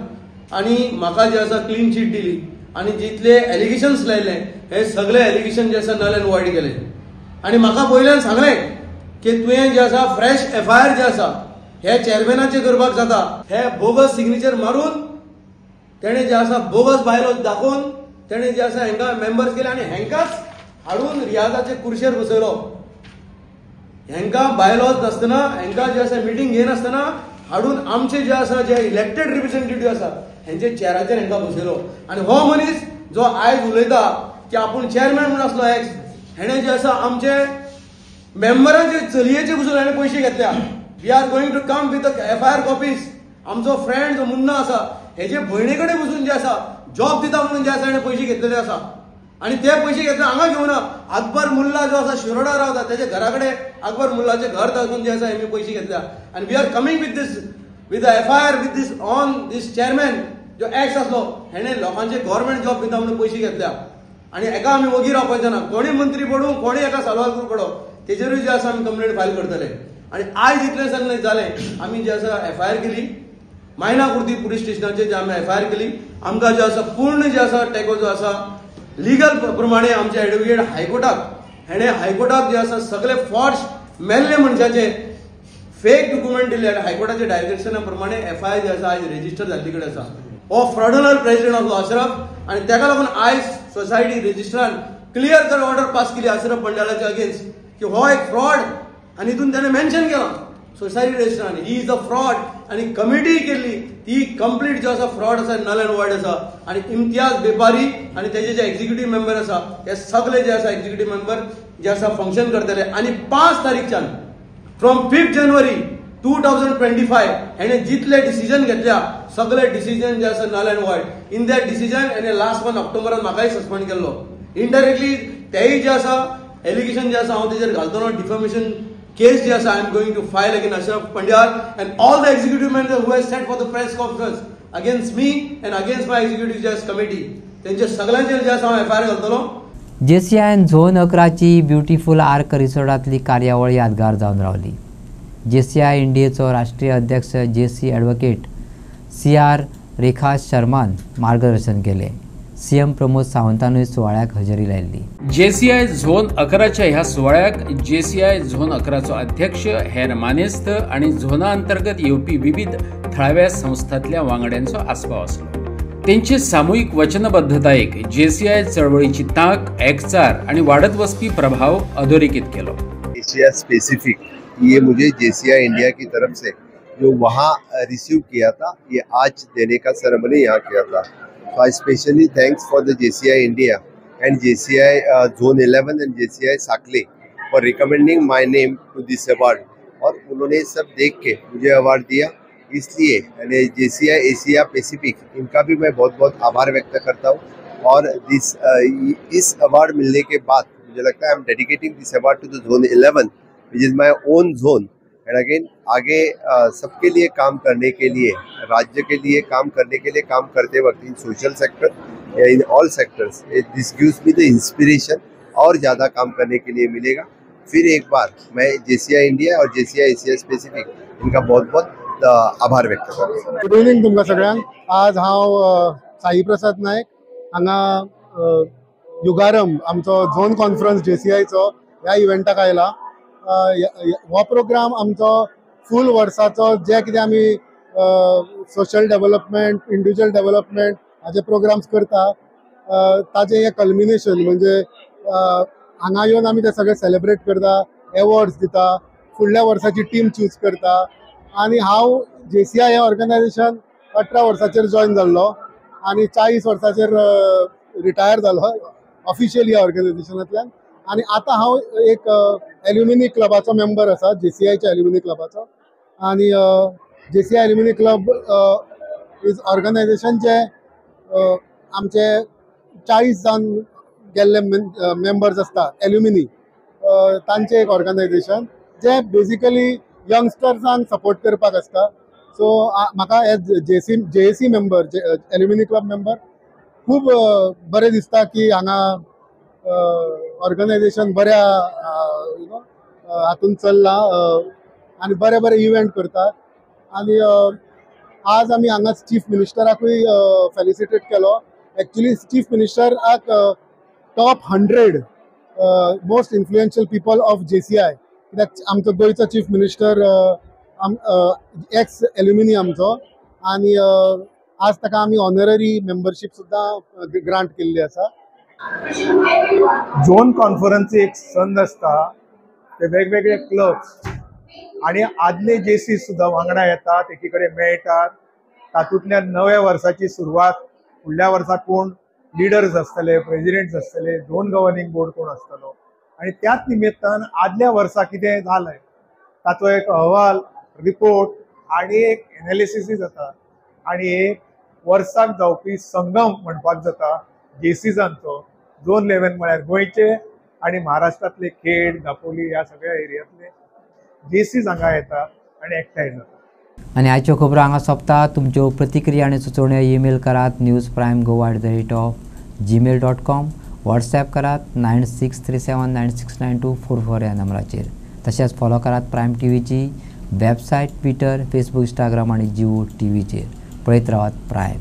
S3: आनी म्हाका जें आसा क्लीन चीट दिली आनी जितले एलिगेशन्स लायले हे सगळे एलिगेशन जे आसा नल एंड वॉइड केले. आनी म्हाका पयल्यान सांगलें की तुवें जें आसा फ्रेश FIR जें आसा हे चेअरमॅनाचेर करपाक जाता. हे बोगस सिग्नेचर मारून तेणें जें आसा बोगस बायलो दाखोवन तेणें जें आसा हांकां मेंबर्स केले आनी हांकांच हाडून रियाजाचे कुर्शेर बसयलो. हांकां बायलॉज नासतना हांकां जें आसा मिटींग घेनासतना हाडून आमचे जे आसा जे इलेक्टेड रिप्रेझेंटेटिव्ह आसा हेंचे चेअराचेर हांकां बसयलो. आनी हो मनीस जो आयज उलयता की आपूण चेअरमॅन म्हणून आसलो एक्स, हेणें जे आसा आमचे मेंबरांचे चलयेचे पसून हाणें पयशे घेतल्या. We are going to come with FIR copies. आमचो फ्रेंड जो मुन्ना आसा हेजे भयणे कडेन बसून जे आसा जॉब दिता म्हणून जे आसा हाणें पयशे घेतलेले आसा आनी ते पयशे घेतले हांगा घेवना. अकबर मुल्ला जो आसा शिरोडा रावता तेजे घरा कडेन अकबर मुल्लाचे घर दाखोवन जे आसा हेमी पयशे घेतल्या. आनी we are coming with this with FIR with this on this chairman जो एक्स आसलो हेणें लोकांचे गव्हर्मेंट जॉब दिता म्हणून पयशे घेतल्या. आनी हेका आमी वगी रावपाचे ना. कोणी मंत्री पडूं कोणी हेका सवाल करूं पडो तेजेरूय जे आसा आमी कंप्लेंट फायल करतले. आनी आयज इतलें सगळें जालें आमी जे आसा FIR केली मायना कुर्ती पुलीस स्टेशनाचेर जे आमी FIR केली. आमकां जे आसा पूर्ण जे आसा टेको जो आसा लिगल प्रमाणे आमचे एडवोकेट हायकोर्टाक हेणें हायकोर्टाक जे आसा सगळे फॉर्ज मेल्ले मनशाचे फेक डॉक्युमेंट दिले आनी हायकोर्टाच्या डायरेक्शना प्रमाणे FIR जे आसा आयज रेजिस्टर जाल्ली कडेन आसा. हो फ्रॉडुलर प्रेसिडेंट आसलो अशरफ आनी ताका लागून आयज सोसायटी रेजिस्ट्रान क्लियर कट ऑर्डर पास केली अशरफ पंड्यालाचे अगेन्स्ट की हो एक फ्रॉड आनी हितून ताणें मेन्शन केलां सोसायटी रेजिस्ट्रान ही इज अ फ्रॉड आनी कमिटी केल्ली ती कंप्लीट जो आसा फ्रॉड आसा नल एंड वॉइड आसा. आनी इम्तियाज बेपारी आनी तेजे जे एक्झिक्युटीव मेंबर आसा हे सगळे जे आसा एक्झिक्युटीव मेंबर जे आसा फंक्शन करतले. आनी 5 तारीखच्यान फ्रॉम 5 जानेवारी 2025 हेणें जितले डिसिजन घेतल्या सगळे डिसिजन जे आसा null and void. In that decision हेणें लास्ट मंथ ऑक्टोबरान म्हाकाय सस्पेंड केल्लो. इनडायरेक्टली तेय जे आसा एलिगेशन जे आसा हांव तेजेर घालतलो डिफॅमेशन case जे आसा I am going to file against Ashraf Pandiyal and all the executive members who has sent for the press conference against me and against my executive judge committee. तेंचे सगळ्यांचेर जे आसा हांव FIR घालतलो.
S1: JCIन झोन 11ची ब्युटिफूल आर्क रिसोर्टांतली कार्यावळ यादगार जावन रावली. JCI इंडियेचो राष्ट्रीय अध्यक्ष JC ॲडव्होकेट CR रेखा शर्मान मार्गदर्शन केले. सीएम प्रमोद सावंतानूय सुवाळ्याक हजेरी लायिल्ली.
S2: JCI झोन 11च्या ह्या सुवाळ्याक JCI झोन 11चो अध्यक्ष, हेर मानेस्त आणि झोना अंतर्गत येवपी विविध थळाव्या संस्थांतल्या वांगड्यांचो आस्पाव आसलो. त्यांची सामूहिक वचनबद्धतायेक JCI चळवळीची तांक, एकचार आणि वाढत वचपी प्रभाव अधोरेखित केलो.
S4: एशिया स्पेसिफिक ये मुझे JCI इंडिया की तरफ से जो वहाँ रिसीव किया था, ये आज देने का सेरेमनी यहाँ किया था. So I specially thanks for the JCI India and JCI Zone 11 and JCI Sakle for recommending my name to this award. और उन्होंने सब देख के मुझे अवार्ड दिया, इसलिए JCI एशिया पैसिफिक इनका भी मैं बहुत बहुत आभार व्यक्त करता हूँ. और इस अवार्ड मिलने के बाद मुझे लगता है I am dedicating this award to the Zone 11 which is my own zone. And again आगे सबके लिए काम करने के लिए, राज्य के लिए काम करने के लिए काम करते वक्त in social sector, in all sectors, this gives me the inspiration और ज़्यादा काम करने के लिए मिलेगा. फिर एक बार मैं JCI इंडिया और JCI एशिया स्पेसिफिक इनका बहुत बहुत आभार व्यक्त करतो.
S6: गुड इवनिंग तुमकां सगळ्यांक. आज हांव साई प्रसाद नायक हांगा युगारम आमचो झोन कॉन्फरन्स JCIचो ह्या इव्हेंटाक आयला. हो प्रोग्राम आमचो फूल वर्साचो जे कितें आमी सोशल डेव्हलपमेंट, इंडिव्हिज्युअल डेव्हलपमेंट हाचे प्रोग्राम्स करता, ताजें हें कल्मिनेशन. म्हणजे हांगा येवन आमी ते सगळे सेलिब्रेट करता, एवॉर्ड्स दिता, फुडल्या वर्साची टीम चूज करता. आनी हांव JCI हें ऑर्गनायझेशन 18 वर्साचेर जॉयन जाल्लो आनी 40 वर्साचेर रिटायर जालो ऑफिशियली ह्या ऑर्गनायझेशनांतल्यान. आनी आतां हांव एक एल्युमिनी क्लबाचो मेंबर आसा, JCIच्या एल्युमिनी क्लबाचो. आनी JCI alumni club is organisation जे आमचे 40 जावन गेल्ले मेंबर्स आसता एल्युमिनी, तांचे एक ऑर्गनायझेशन जे बेजिकली यंगस्टर्सांक सपोर्ट करपाक आसता. सो म्हाका as JAC member, alumni club member खूब बरें दिसता की हांगा ऑर्गनायझेशन बऱ्या हातून चल्ला आनी बरे बरे इव्हेंट करता. आनी आज आमी हांगा चीफ मिनिस्टराकूय फेलिसिटेट केलो. एक्चुली चीफ मिनिस्टराक top 100 most influential people of JCI, कित्याक आमचो गोंयचो चीफ मिनिस्टर एक्स एल्युमिनी आमचो. आनी आज ताका आमी ऑनररी मेंबरशीप सुद्दां ग्रांट केल्ली आसा.
S17: झोन कॉन्फरन्स एक संद आसता, ते वेगवेगळे क्लब्स आणि आदले JC सुद्दां वांगडा येतात, एकी कडेन मेळटात. तातूंतल्यान नव्या वर्साची सुरवात, फुडल्या वर्साक कोण लिडर्स आसतले, प्रेसिडेंट्स आसतले, झोन गव्हर्निंग बोर्ड कोण आसतलो, आणि त्याच निमित्तान आदल्या वर्सा कितें जालें ताचो एक अहवाल, रिपोर्ट आणि एक एनालिसिस जाता. आणि एक वर्साक जावपी संगम म्हणपाक जाता JCजांचो. झोन 11 म्हळ्यार गोंयचे आणि महाराष्ट्रातले खेड, दापोली ह्या सगळ्या एरियांतले JCज हांगा येता आणि एकठांय जाता.
S1: आनी आयच्यो खबरो हांगा सोंपता. तुमच्यो प्रतिक्रिया आनी सुचोवण्यो ईमेल करात newsprime@gmail.com. व्हॉट्सॲप करात 9637969244 ह्या नंबराचेर. तशेंच फॉलो करात प्रायम TVची वेबसायट, ट्विटर, फेसबूक, इंस्टाग्राम आणि जिओ TVचेर. पळयत रावात प्रायम.